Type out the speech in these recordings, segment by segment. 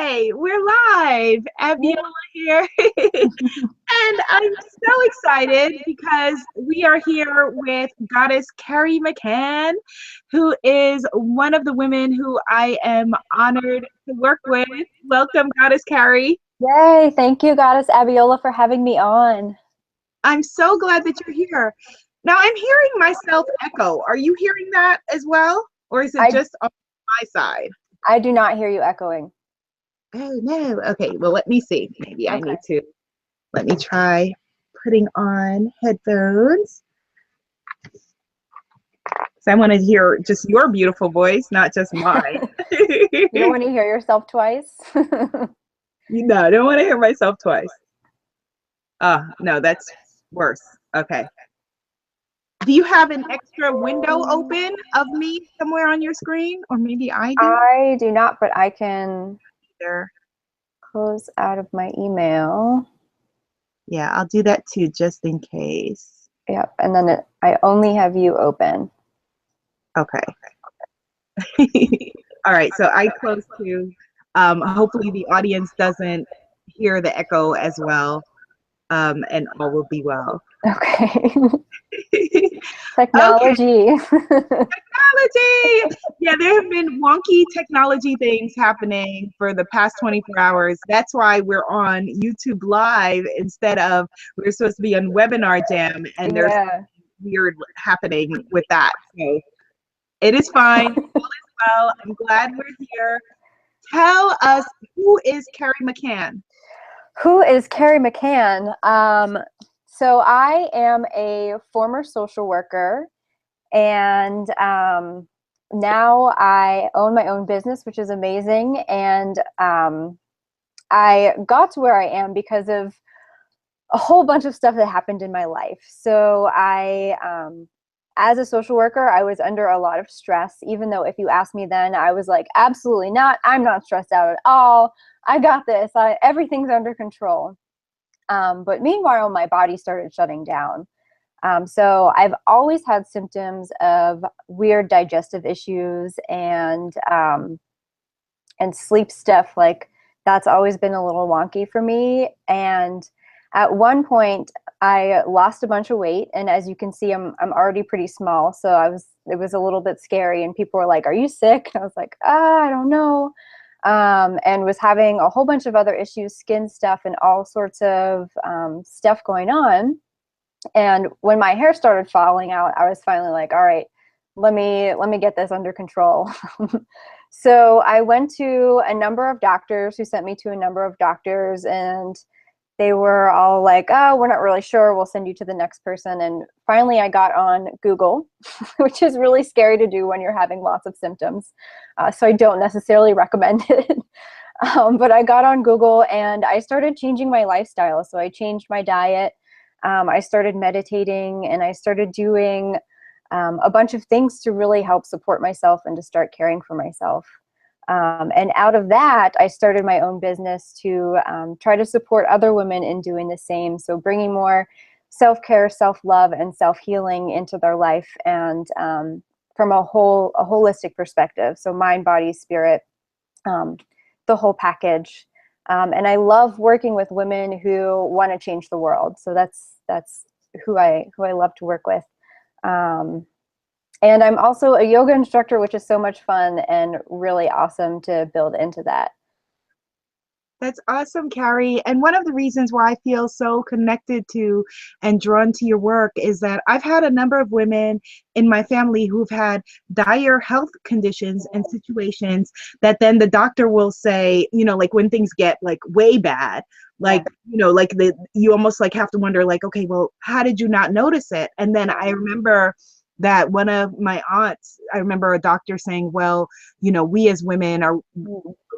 Hi, we're live. Abiola here. And I'm so excited because we are here with Goddess Carrie McCann, who is one of the women who I am honored to work with. Welcome, Goddess Carrie. Yay, thank you, Goddess Abiola, for having me on. I'm so glad that you're here. Now, I'm hearing myself echo. Are you hearing that as well? Or is it I, just on my side? I do not hear you echoing. Oh, no. Okay, well, let me see. Maybe I Okay. need to. Let me try putting on headphones. So I want to hear just your beautiful voice, not just mine. You don't want to hear yourself twice? No, I don't want to hear myself twice. No, that's worse. Okay. Do you have an extra window open of me somewhere on your screen? Or maybe I do? I do not, but I can There. close out of my email. Yeah, I'll do that too, just in case. Yep, and then I only have you open. Okay. All right, so I close too. Hopefully the audience doesn't hear the echo as well, and all will be well. Okay. Okay, Technology. technology. Yeah, there have been wonky technology things happening for the past 24 hours. That's why we're on YouTube Live instead of we're supposed to be on Webinar Jam, and there's Yeah. weird happening with that. So it is fine. All is well. I'm glad we're here. Tell us, who is Carrie McCann? Who is Carrie McCann? So I am a former social worker, and now I own my own business, which is amazing. And I got to where I am because of a whole bunch of stuff that happened in my life. So as a social worker, I was under a lot of stress, even though if you asked me then, I was like, absolutely not. I'm not stressed out at all. I got this. Everything's under control. But meanwhile, my body started shutting down. So I've always had symptoms of weird digestive issues and sleep stuff. Like that's always been a little wonky for me. And at one point, I lost a bunch of weight, and as you can see, I'm already pretty small. So it was a little bit scary, and people were like, "Are you sick?" And I was like, "I don't know." And was having a whole bunch of other issues, skin stuff, and all sorts of stuff going on. And when my hair started falling out, I was finally like, all right, let me get this under control. So I went to a number of doctors who sent me to a number of doctors, and they were all like, oh, we're not really sure. We'll send you to the next person. And finally I got on Google, which is really scary to do when you're having lots of symptoms. So I don't necessarily recommend it. But I got on Google and I started changing my lifestyle. So I changed my diet. I started meditating, and I started doing a bunch of things to really help support myself and to start caring for myself. And out of that, I started my own business to try to support other women in doing the same. So bringing more self-care, self-love, and self-healing into their life, and from a holistic perspective. So mind, body, spirit, the whole package. And I love working with women who want to change the world. So that's who I love to work with. And I'm also a yoga instructor, which is so much fun and really awesome to build into that. That's awesome, Carrie. And one of the reasons why I feel so connected to and drawn to your work is that I've had a number of women in my family who've had dire health conditions and situations that then the doctor will say, like when things get like way bad, like, like you almost like have to wonder like, okay, well, how did you not notice it? And then I remember that one of my aunts, I remember a doctor saying, well, we as women are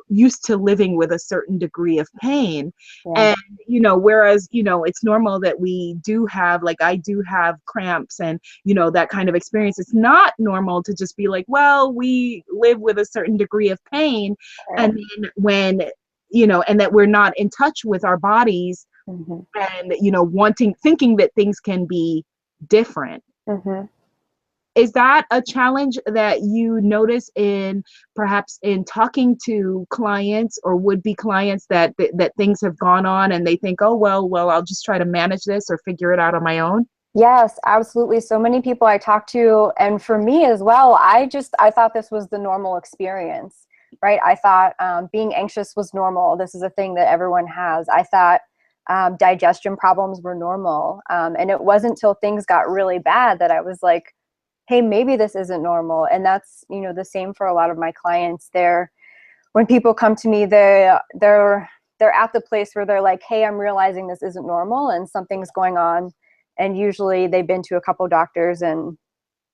used to living with a certain degree of pain. Yeah. And whereas it's normal that we do have, like, I do have cramps and that kind of experience. It's not normal to just be like, well, we live with a certain degree of pain. Right. And then when and that we're not in touch with our bodies, Mm-hmm. and thinking that things can be different. Mm-hmm. Is that a challenge that you notice in perhaps in talking to clients or would-be clients that things have gone on and they think, oh, well, I'll just try to manage this or figure it out on my own? Yes, absolutely. So many people I talk to, and for me as well, I thought this was the normal experience, right? I thought being anxious was normal. This is a thing that everyone has. I thought digestion problems were normal. And it wasn't until things got really bad that I was like, hey, maybe this isn't normal. And that's, the same for a lot of my clients. When people come to me, they're at the place where they're like, hey, I'm realizing this isn't normal and something's going on. And usually they've been to a couple doctors and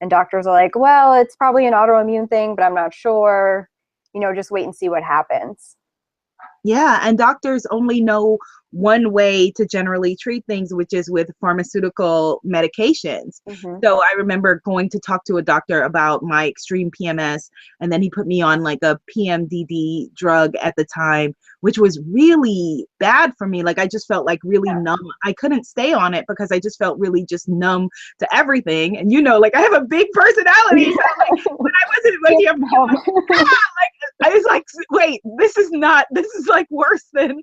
doctors are like, well, it's probably an autoimmune thing, but I'm not sure, just wait and see what happens. Yeah, and doctors only know one way to generally treat things, which is with pharmaceutical medications. Mm-hmm. So I remember going to talk to a doctor about my extreme PMS, and then he put me on like a PMDD drug at the time, which was really bad for me. Like I just felt like really numb. I couldn't stay on it because I just felt really just numb to everything. And like I have a big personality. So like when I wasn't like, I was like, wait, this is like worse than,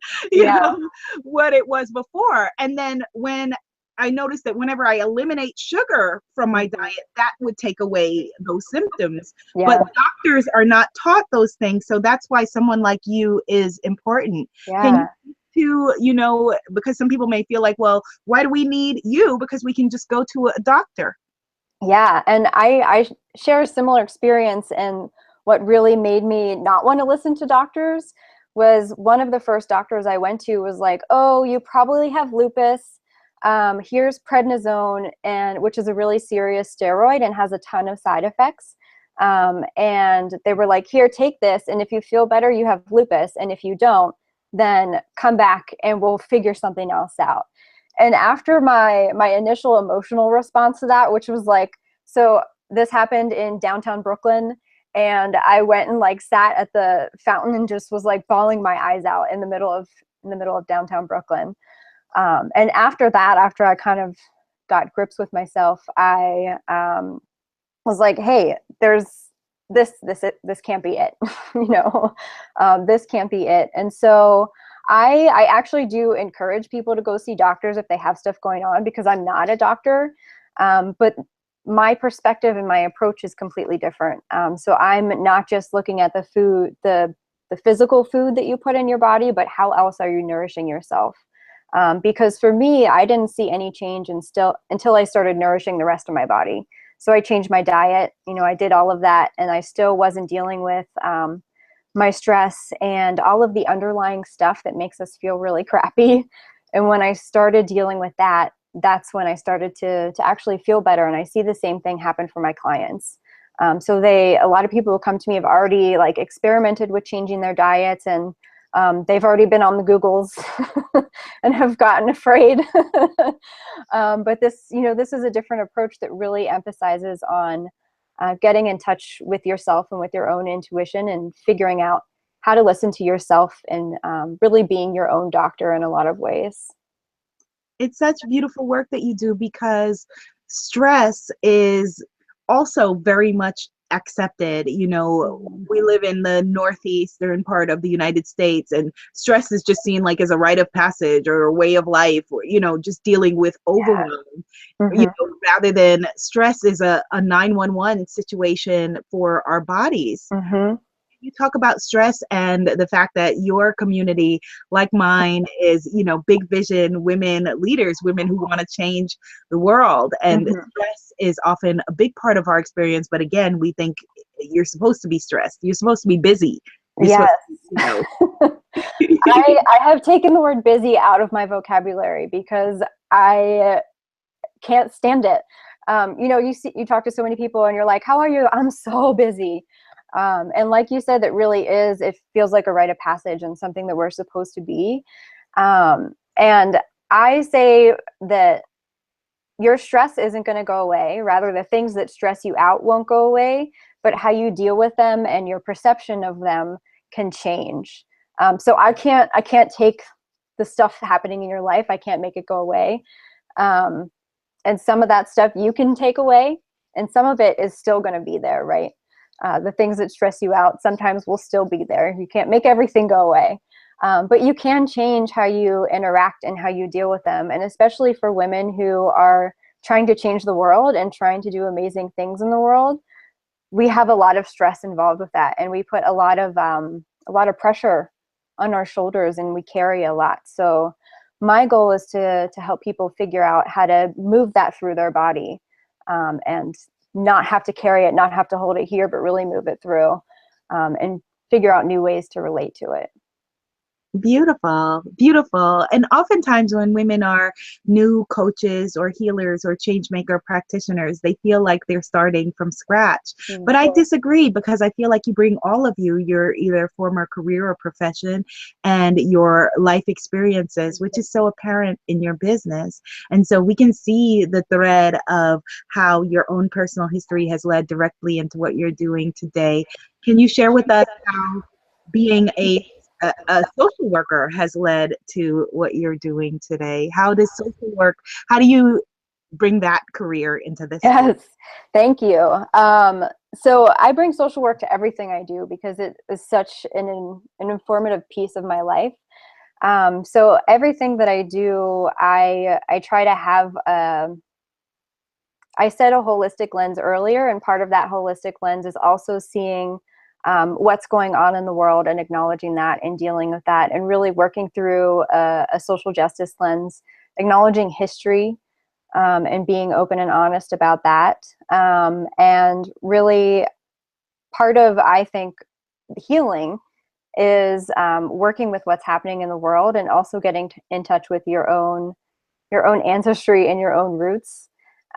what it was before. And then when I noticed that whenever I eliminate sugar from my diet, that would take away those symptoms. Yeah. But doctors are not taught those things. So that's why someone like you is important. Yeah. Can you because some people may feel like, well, why do we need you? Because we can just go to a doctor. Yeah. And I share a similar experience, and what really made me not want to listen to doctors was one of the first doctors I went to was like, oh, you probably have lupus. Here's prednisone, which is a really serious steroid and has a ton of side effects. And they were like, here, take this. And if you feel better, you have lupus. And if you don't, then come back and we'll figure something else out. And after my initial emotional response to that, which was like, so this happened in downtown Brooklyn, and I went and like sat at the fountain and just was like bawling my eyes out in the middle of downtown Brooklyn. And after that, after I kind of got grips with myself, I was like, hey, there's this can't be it. This can't be it. And so I actually do encourage people to go see doctors if they have stuff going on, because I'm not a doctor. But my perspective and my approach is completely different. So I'm not just looking at the food, the physical food that you put in your body, but how else are you nourishing yourself? Because for me, I didn't see any change until I started nourishing the rest of my body. So I changed my diet, I did all of that, and I still wasn't dealing with my stress and all of the underlying stuff that makes us feel really crappy. And when I started dealing with that, that's when I started to actually feel better. And I see the same thing happen for my clients. So a lot of people who come to me have already like experimented with changing their diets, and they've already been on the Googles and have gotten afraid. But this is a different approach that really emphasizes on getting in touch with yourself and with your own intuition and figuring out how to listen to yourself and really being your own doctor in a lot of ways. It's such beautiful work that you do, because stress is also very much accepted. We live in the northeastern part of the United States, and stress is just seen like as a rite of passage or a way of life, or just dealing with overwhelm. Rather than stress is a 911 situation for our bodies. You talk about stress and the fact that your community, like mine, is, big vision women leaders, women who want to change the world. And stress is often a big part of our experience. But again, we think you're supposed to be stressed. You're supposed to be busy. Yes. I have taken the word busy out of my vocabulary because I can't stand it. You talk to so many people and you're like, how are you? I'm so busy. And like you said, it feels like a rite of passage and something that we're supposed to be. And I say that your stress isn't going to go away. Rather, the things that stress you out won't go away, but how you deal with them and your perception of them can change. So I can't take the stuff happening in your life. I can't make it go away. And some of that stuff you can take away, And some of it is still going to be there, right? The things that stress you out sometimes will still be there. You can't make everything go away. But you can change how you interact and how you deal with them. And especially for women who are trying to change the world and trying to do amazing things in the world, we have a lot of stress involved with that. And we put a lot of pressure on our shoulders, and we carry a lot. So my goal is to help people figure out how to move that through their body, and not have to carry it, not have to hold it here, but really move it through, and figure out new ways to relate to it. Beautiful, beautiful. And oftentimes when women are new coaches or healers or change maker practitioners, they feel like they're starting from scratch. But I disagree, because I feel like you bring all of your either former career or profession and your life experiences, which is so apparent in your business. And so we can see the thread of how your own personal history has led directly into what you're doing today. Can you share with us how being a social worker has led to what you're doing today? How does social work, how do you bring that career into this? Yes, thank you. So I bring social work to everything I do because it is such an informative piece of my life. So everything that I do, I try to have I said a holistic lens earlier, and part of that holistic lens is also seeing what's going on in the world and acknowledging that and dealing with that, and really working through a social justice lens, acknowledging history, and being open and honest about that. And really part of, I think, healing is working with what's happening in the world, and also getting in touch with your own ancestry and your own roots.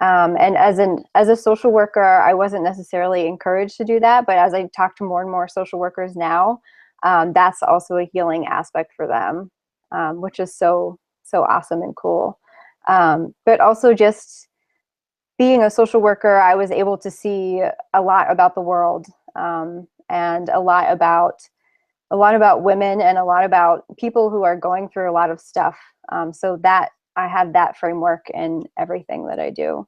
And as a social worker, I wasn't necessarily encouraged to do that, but as I talk to more and more social workers now, that's also a healing aspect for them, which is so awesome and cool. But also just being a social worker, I was able to see a lot about the world, and a lot about women, and a lot about people who are going through a lot of stuff. So that I have that framework in everything that I do.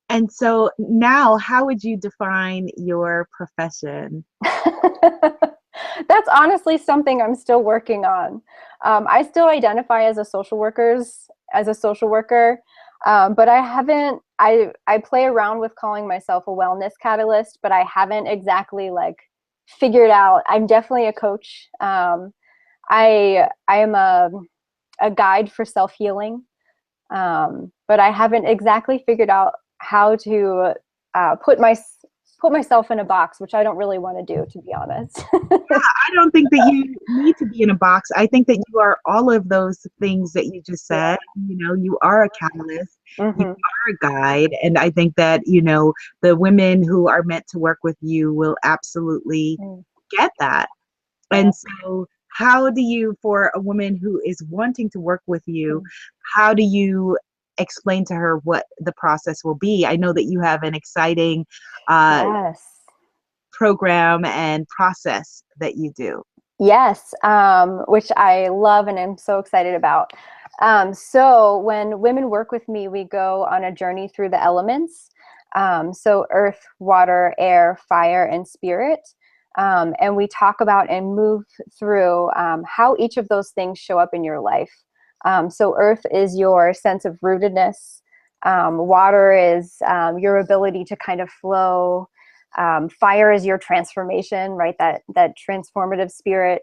And so now, how would you define your profession? That's honestly something I'm still working on. I still identify as a social worker, but I haven't. I play around with calling myself a wellness catalyst, but I haven't exactly like figured out. I'm definitely a coach. I am a guide for self-healing, but I haven't exactly figured out how to put myself in a box, which I don't really want to do, to be honest. I don't think that you need to be in a box. I think that you are all of those things that you just said. You know, you are a catalyst, you are a guide, and I think that, you know, the women who are meant to work with you will absolutely get that. And so how do you, for a woman who is wanting to work with you, how do you explain to her what the process will be? I know that you have an exciting Yes. program and process that you do. Yes, which I love and I'm so excited about. So when women work with me, we go on a journey through the elements. So earth, water, air, fire, and spirit. And we talk about and move through how each of those things show up in your life. So earth is your sense of rootedness. Water is your ability to kind of flow. Fire is your transformation, right? That transformative spirit.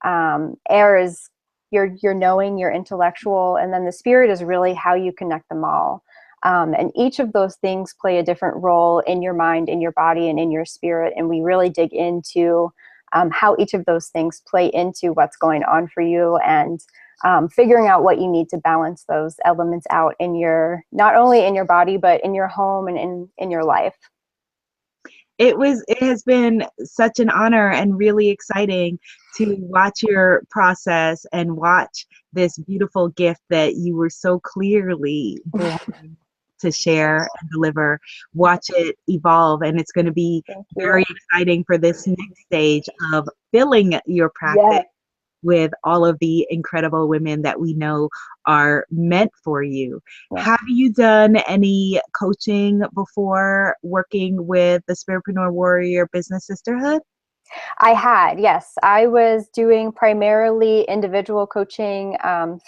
Air is your knowing, your intellectual, and then the spirit is really how you connect them all. And each of those things play a different role in your mind, in your body, and in your spirit. And we really dig into how each of those things play into what's going on for you, and figuring out what you need to balance those elements out in not only in your body, but in your home and in your life. It has been such an honor and really exciting to watch your process and watch this beautiful gift that you were so clearly born to share and deliver. Watch it evolve, and it's going to be very exciting for this next stage of filling your practice. Yes. with all of the incredible women that we know are meant for you. Yeah. Have you done any coaching before working with the Spiritpreneur Warrior Business Sisterhood? I had, yes. I was doing primarily individual coaching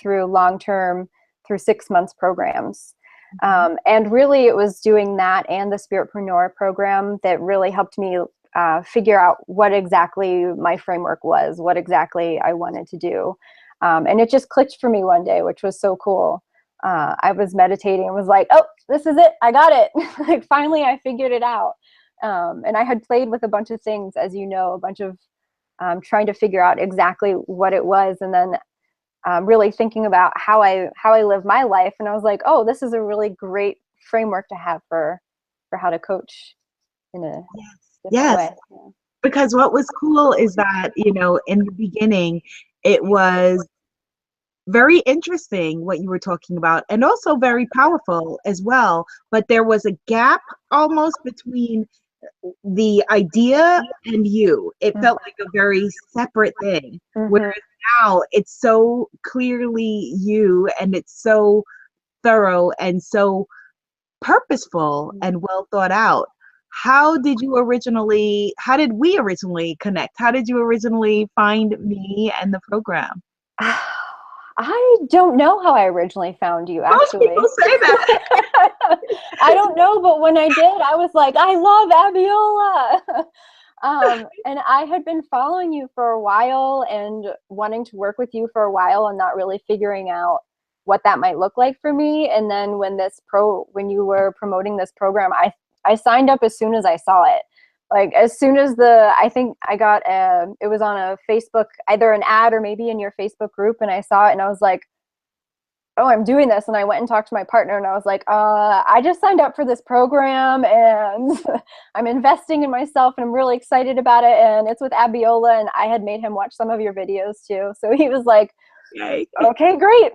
through long-term, through 6 months programs. And really it was doing that and the Spiritpreneur program that really helped me figure out what exactly my framework was, what exactly I wanted to do. And it just clicked for me one day, which was so cool. I was meditating and was like, oh, this is it. I got it. Like finally I figured it out. And I had played with a bunch of things, as you know, a bunch of trying to figure out exactly what it was, and then really thinking about how I live my life. And I was like, oh, this is a really great framework to have for how to coach in a Yes. different Yes. way. Yeah. Because what was cool is that, in the beginning, it was very interesting what you were talking about, and also very powerful as well. But there was a gap almost between the idea and you. It felt like a very separate thing. Mm-hmm. Whereas now it's so clearly you, and it's so thorough and so purposeful and well thought out. How did we originally connect? How did you originally find me and the program? I don't know how I originally found you, Most people actually. say that. I don't know, but when I did, I was like, I love Abiola. And I had been following you for a while and wanting to work with you for a while and not really figuring out what that might look like for me. And then when you were promoting this program, I signed up as soon as I saw it. Like as soon as I think I got it was on a Facebook, either an ad or maybe in your Facebook group, and I saw it and I was like, oh, I'm doing this. And I went and talked to my partner and I was like, I just signed up for this program and I'm investing in myself and I'm really excited about it. And it's with Abiola, and I had made him watch some of your videos too. So he was like, Yay. okay, great.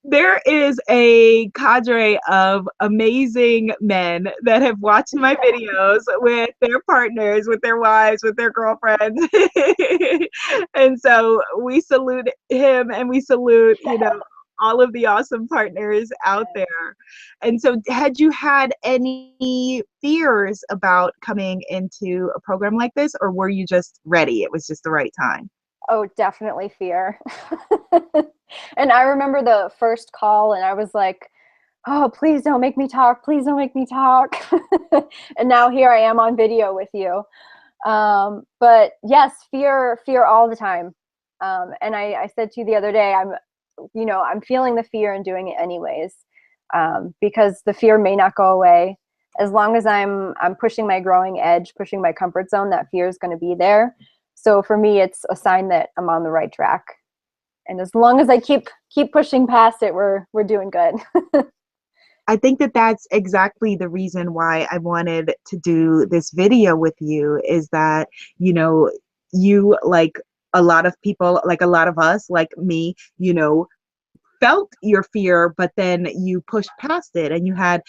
There is a cadre of amazing men that have watched my videos with their partners, with their wives, with their girlfriends. And so we salute him, and we salute, all of the awesome partners out there. And so had you had any fears about coming into a program like this, or were you just ready? It was just the right time? Oh, definitely fear. And I remember the first call and I was like, oh, please don't make me talk. Please don't make me talk. And now here I am on video with you. But yes, fear all the time. And I said to you the other day, I'm feeling the fear and doing it anyways, because the fear may not go away. As long as I'm pushing my growing edge, pushing my comfort zone, that fear is going to be there. So for me, it's a sign that I'm on the right track. And as long as I keep pushing past it, we're doing good. I think that that's exactly the reason why I wanted to do this video with you, is that, you, like a lot of people, like a lot of us, like me, felt your fear, but then you pushed past it and you had,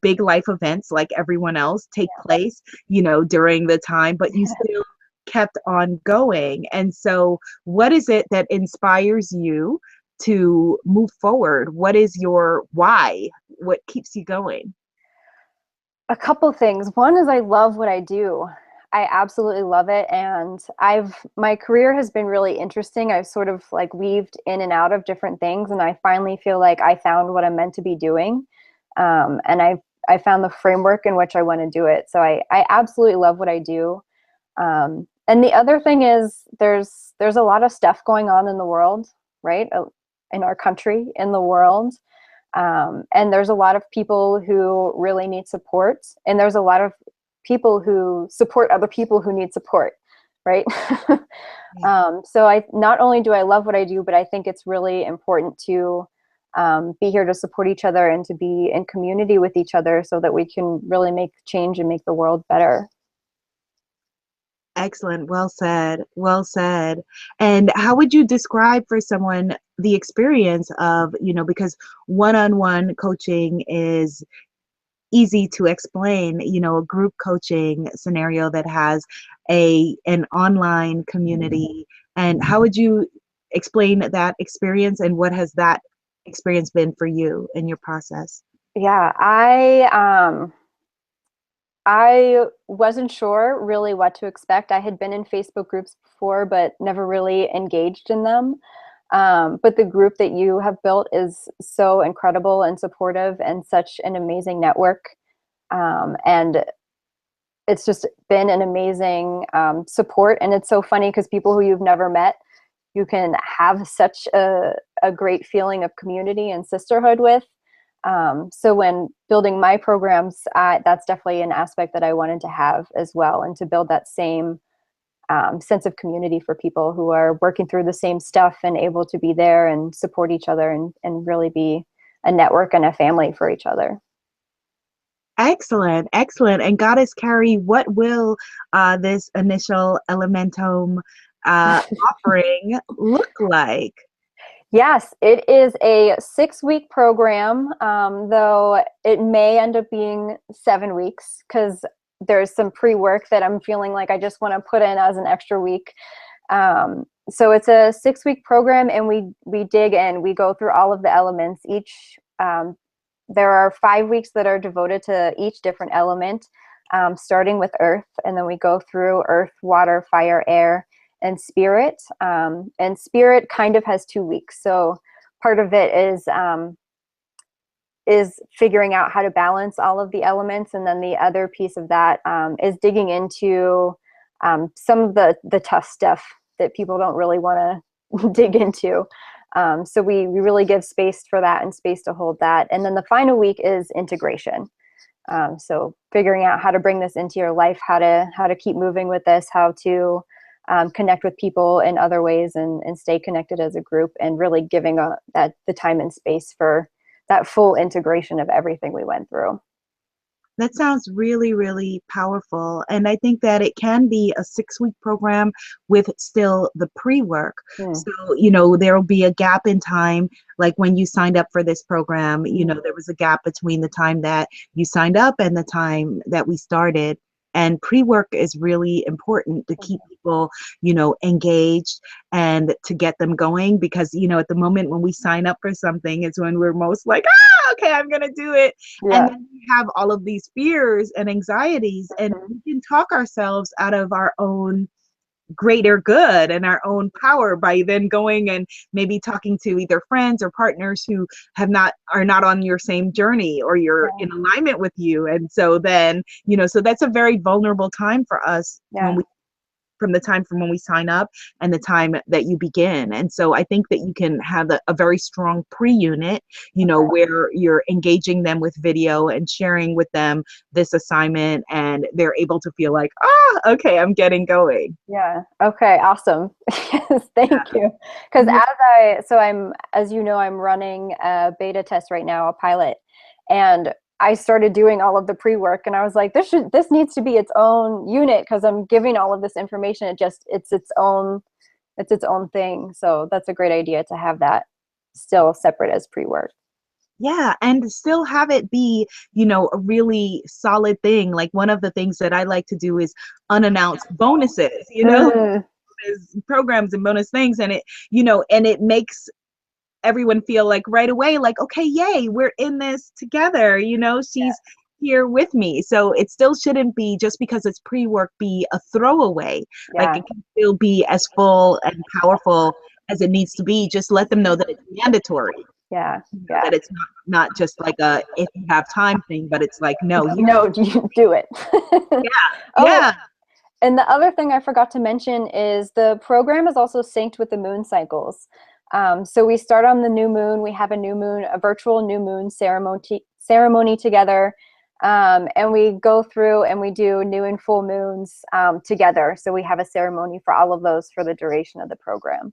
big life events like everyone else take place, during the time, but you still kept on going. And so what is it that inspires you to move forward? What is your why? What keeps you going? A couple things. One is I love what I do. I absolutely love it. And my career has been really interesting. I've sort of like weaved in and out of different things. And I finally feel like I found what I'm meant to be doing. And I found the framework in which I want to do it. So I absolutely love what I do. And the other thing is there's a lot of stuff going on in the world, right? In our country, in the world. And there's a lot of people who really need support. And there's a lot of people who support other people who need support, right? So not only do I love what I do, but I think it's really important to be here to support each other and to be in community with each other so that we can really make change and make the world better. Excellent. Well said. Well said. And how would you describe for someone the experience of, because one-on-one coaching is easy to explain, a group coaching scenario that has an online community. And how would you explain that experience, and what has that experience been for you in your process? Yeah, I wasn't sure really what to expect. I had been in Facebook groups before, but never really engaged in them. But the group that you have built is so incredible and supportive and such an amazing network. And it's just been an amazing support. And it's so funny because people who you've never met, you can have such a great feeling of community and sisterhood with. So when building my programs, that's definitely an aspect that I wanted to have as well, and to build that same sense of community for people who are working through the same stuff and able to be there and support each other, and really be a network and a family for each other. Excellent, excellent. And Goddess Carrie, what will this initial Elementum offering look like? Yes, it is a 6-week program, though it may end up being 7 weeks because there's some pre-work that I'm feeling like I just want to put in as an extra week. So it's a 6-week program, and we dig in. We go through all of the elements. There are 5 weeks that are devoted to each different element, starting with earth, and then we go through earth, water, fire, air, and spirit. And spirit kind of has 2 weeks. So part of it is figuring out how to balance all of the elements. And then the other piece of that is digging into some of the tough stuff that people don't really want to dig into. So we really give space for that and space to hold that. And then the final week is integration. So figuring out how to bring this into your life, how to keep moving with this, how to connect with people in other ways, and stay connected as a group, and really giving the time and space for that full integration of everything we went through. That sounds really, really powerful. And I think that it can be a 6-week program with still the pre-work. Mm. So, there will be a gap in time. Like when you signed up for this program, there was a gap between the time that you signed up and the time that we started. And pre-work is really important to keep people, engaged and to get them going, because, at the moment when we sign up for something is when we're most like, okay, I'm going to do it. Yeah. And then we have all of these fears and anxieties, and we can talk ourselves out of our own greater good and our own power by then going and maybe talking to either friends or partners who are not on your same journey, or you're in alignment with you. And so then, so that's a very vulnerable time for us from the time from when we sign up and the time that you begin. And so I think that you can have a very strong pre-unit, where you're engaging them with video and sharing with them this assignment, and they're able to feel like, okay, I'm getting going. Yeah. Okay. Awesome. Yes, thank you. Because as you know, I'm running a beta test right now, a pilot, and I started doing all of the pre-work, and I was like, this needs to be its own unit, because I'm giving all of this information. It's its own thing. So that's a great idea to have that still separate as pre-work. Yeah, and still have it be, a really solid thing. Like one of the things that I like to do is unannounced bonuses, there's programs and bonus things, and it makes everyone feel like right away, like, okay, yay, we're in this together, she's here with me. So it still shouldn't be, just because it's pre-work, be a throwaway. Like it can still be as full and powerful as it needs to be. Just let them know that it's mandatory. That it's not just like a if you have time thing, but it's like, no, you do it. Yeah. And the other thing I forgot to mention is the program is also synced with the moon cycles. So we start on the new moon. We have a virtual new moon ceremony together. And we go through and we do new and full moons together. So we have a ceremony for all of those for the duration of the program.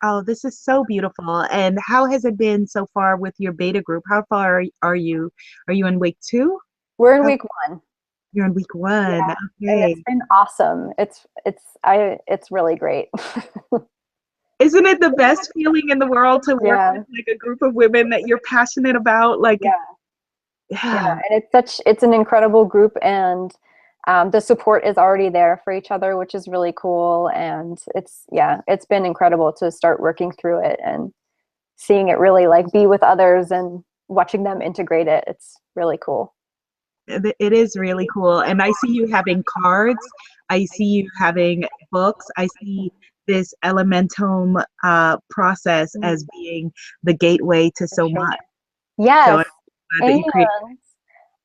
Oh, this is so beautiful. And how has it been so far with your beta group? How far are you? Are you in week 2? We're in week 1. You're in week 1. Yeah. Okay. And it's been awesome. It's really great. Isn't it the best feeling in the world to work with like a group of women that you're passionate about? Like, and it's an incredible group, and the support is already there for each other, which is really cool. And it's been incredible to start working through it and seeing it really like be with others and watching them integrate it. It's really cool. It is really cool. And I see you having cards. I see you having books. I see this Elementum process as being the gateway to For so sure. much. So Yes. I'm glad that And you create.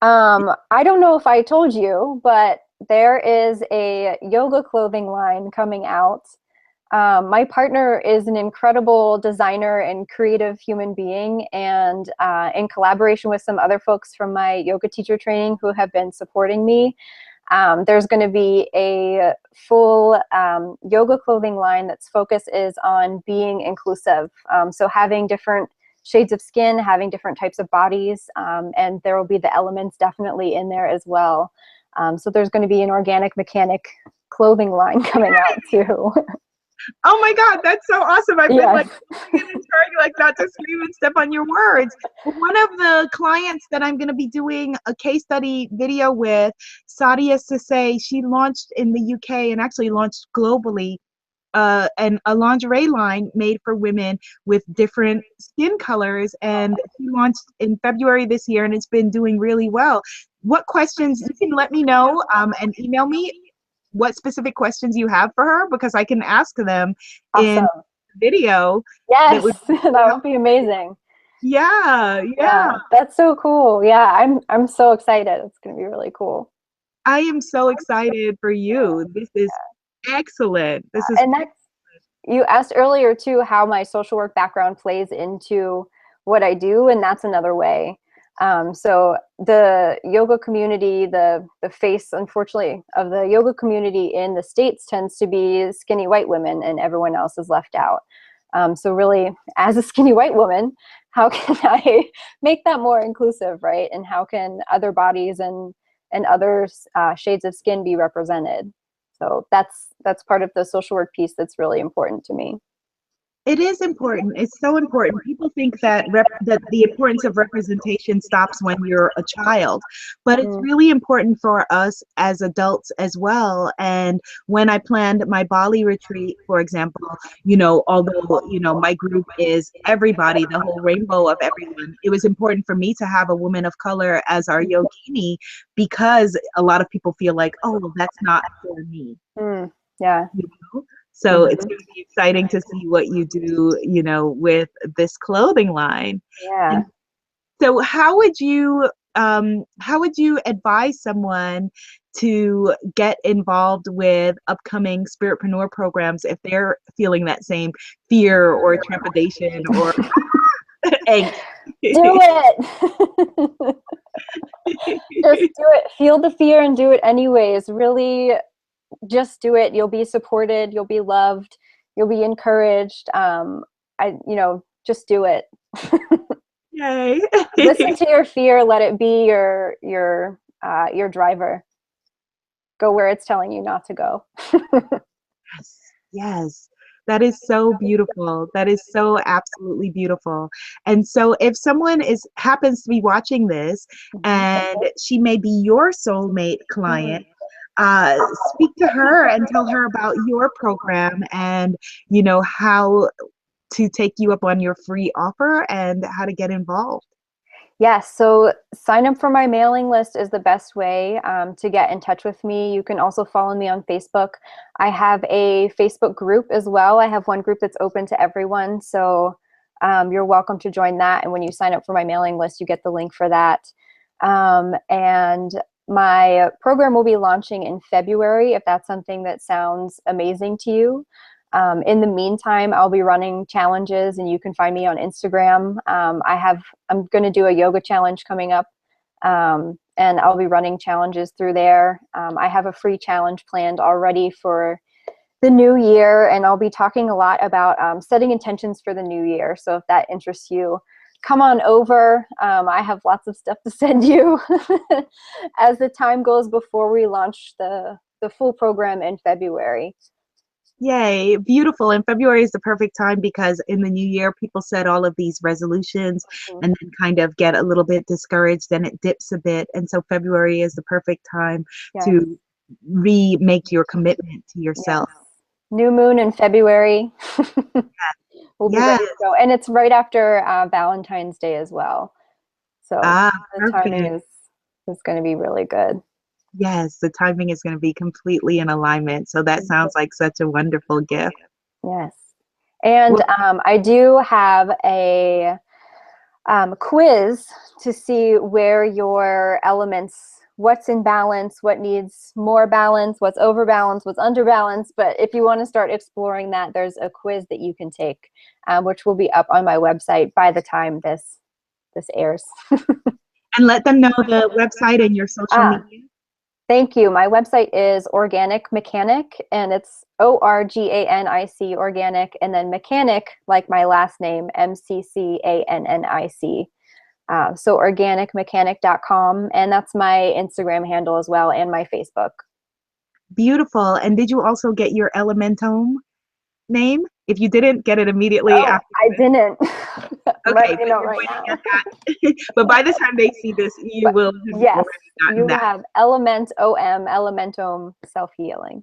I don't know if I told you, but there is a yoga clothing line coming out. My partner is an incredible designer and creative human being, and in collaboration with some other folks from my yoga teacher training who have been supporting me, there's going to be a full yoga clothing line that's focus is on being inclusive. So having different shades of skin, having different types of bodies, and there will be the elements definitely in there as well. So there's going to be an organic McCannic clothing line coming out too. Oh my God, that's so awesome. I've been Yes. like trying like not to scream and step on your words. One of the clients that I'm going to be doing a case study video with, Sadia Sase, she launched in the UK and actually launched globally and a lingerie line made for women with different skin colors. And she launched in February this year, and it's been doing really well. What questions you can let me know and email me what specific questions you have for her because I can ask them in Awesome. video. That Yes, would that would be amazing. yeah, yeah. Yeah, that's so cool. Yeah, I'm so excited. It's going to be really cool. I am so excited for you. This is excellent. This is And that's you asked earlier too how my social work background plays into what I do, and that's another way. So the yoga community, the face, unfortunately, of the yoga community in the States tends to be skinny white women, and everyone else is left out. So really, as a skinny white woman, how can I make that more inclusive, right? And how can other bodies and other shades of skin be represented? So that's part of the social work piece that's really important to me. it is important. It's so important. People think that that the importance of representation stops when you're a child, but it's Mm, really important for us as adults as well. And when I planned my Bali retreat, for example, although my group is everybody, the whole rainbow of everyone, it was important for me to have a woman of color as our yogini because a lot of people feel like, oh, well, that's not for me. mm, yeah. You know? So it's Mhm. going to be exciting to see what you do, with this clothing line. Yeah. And so how would you advise someone to get involved with upcoming Spiritpreneur programs if they're feeling that same fear or trepidation or angst? Do it. Just do it. Feel the fear and do it anyways. Really just do it. You'll be supported, you'll be loved, you'll be encouraged. Just do it. Yay. Listen to your fear, let it be your driver. Go where it's telling you not to go. Yes, yes. That is so beautiful. That is so absolutely beautiful. And so if someone happens to be watching this Mhm. and she may be your soulmate client, speak to her and tell her about your program and how to take you up on your free offer and how to get involved. Yes, so sign up for my mailing list is the best way to get in touch with me. You can also follow me on Facebook. I have a Facebook group as well. I have one group that's open to everyone, so you're welcome to join that. And when you sign up for my mailing list, you get the link for that. And my program will be launching in February if that's something that sounds amazing to you. In the meantime, I'll be running challenges, and you can find me on Instagram. I'm going to do a yoga challenge coming up, and I'll be running challenges through there. I have a free challenge planned already for the new year, and I'll be talking a lot about setting intentions for the new year. So if that interests you, come on over. I have lots of stuff to send you as the time goes before we launch the full program in February. Yay, beautiful. And February is the perfect time because in the new year, people set all of these resolutions Mhm. and then kind of get a little bit discouraged and it dips a bit. And so February is the perfect time Yes. to remake your commitment to Yes. yourself. New moon in February. We'll be Yes. ready to go. And it's right after Valentine's Day as well. So Ah, the timing perfect. is going to be really good. Yes, the timing is going to be completely in alignment. So that sounds like such a wonderful gift. Yes. And Well, I do have a quiz to see where your elements, what's in balance, what needs more balance, what's over balance, what's under balance. But if you want to start exploring that, there's a quiz that you can take, which will be up on my website by the time this airs. and let them know the website and your social Ah, media. thank you. My website is Organic McCannic, and it's ORGANIC Organic, and then McCannic, like my last name, MCCANNIC. So organicmechanic.com, and that's my Instagram handle as well, and my Facebook. Beautiful. And did you also get your Elementome name? If you didn't, get it immediately Oh, after I this. didn't. I'm Okay, writing but it out you're right going to now. get that. But by the time they see this, you But will have yes, already gotten you that. have Elementome self-healing.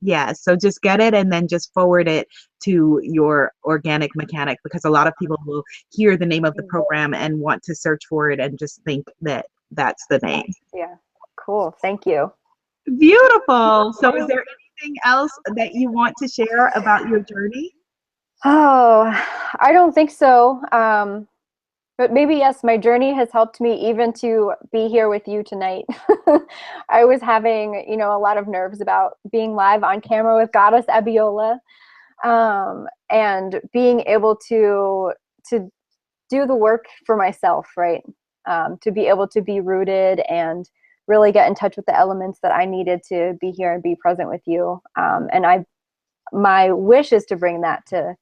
Yeah, so just get it and then just forward it to your organic mechanic, because a lot of people will hear the name of the program and want to search for it and just think that that's the name. Yeah, cool. Thank you. Beautiful. So is there anything else that you want to share about your journey? Oh, I don't think so. But maybe, yes, my journey has helped me even to be here with you tonight. I was having, a lot of nerves about being live on camera with Goddess Abiola, and being able to do the work for myself, right? To be able to be rooted and really get in touch with the elements that I needed to be here and be present with you. And my wish is to bring that to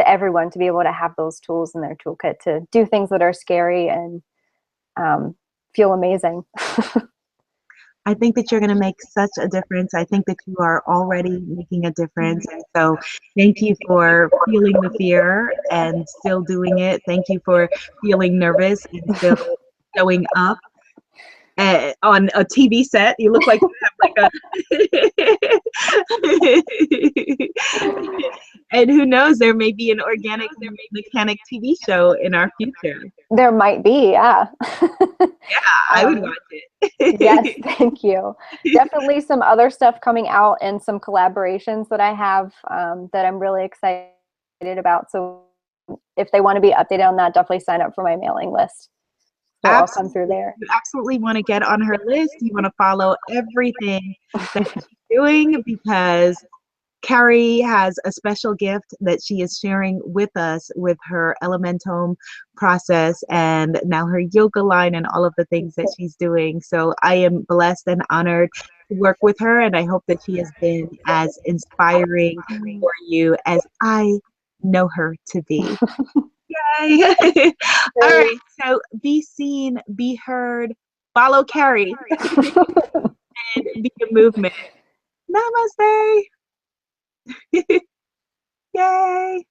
everyone, to be able to have those tools in their toolkit to do things that are scary and feel amazing. I think that you're going to make such a difference. I think that you are already making a difference. And so thank you for feeling the fear and still doing it. Thank you for feeling nervous and still showing up on a TV set. You look like you have like a and who knows, there may be an organic mechanic TV show in our future. There might be, yeah. I would um, watch yes, it. thank you. Definitely some other stuff coming out and some collaborations that I have, that I'm really excited about. So if they want to be updated on that, definitely sign up for my mailing list. They'll all come through Absolutely. there. You absolutely want to get on her list. You want to follow everything that she's doing, because Carrie has a special gift that she is sharing with us with her Elementome process and now her yoga line and all of the things that she's doing. So I am blessed and honored to work with her, and I hope that she has been as inspiring for you as I know her to be. Yay! All right, so be seen, be heard, follow Carrie, and be a movement. Namaste! Yay!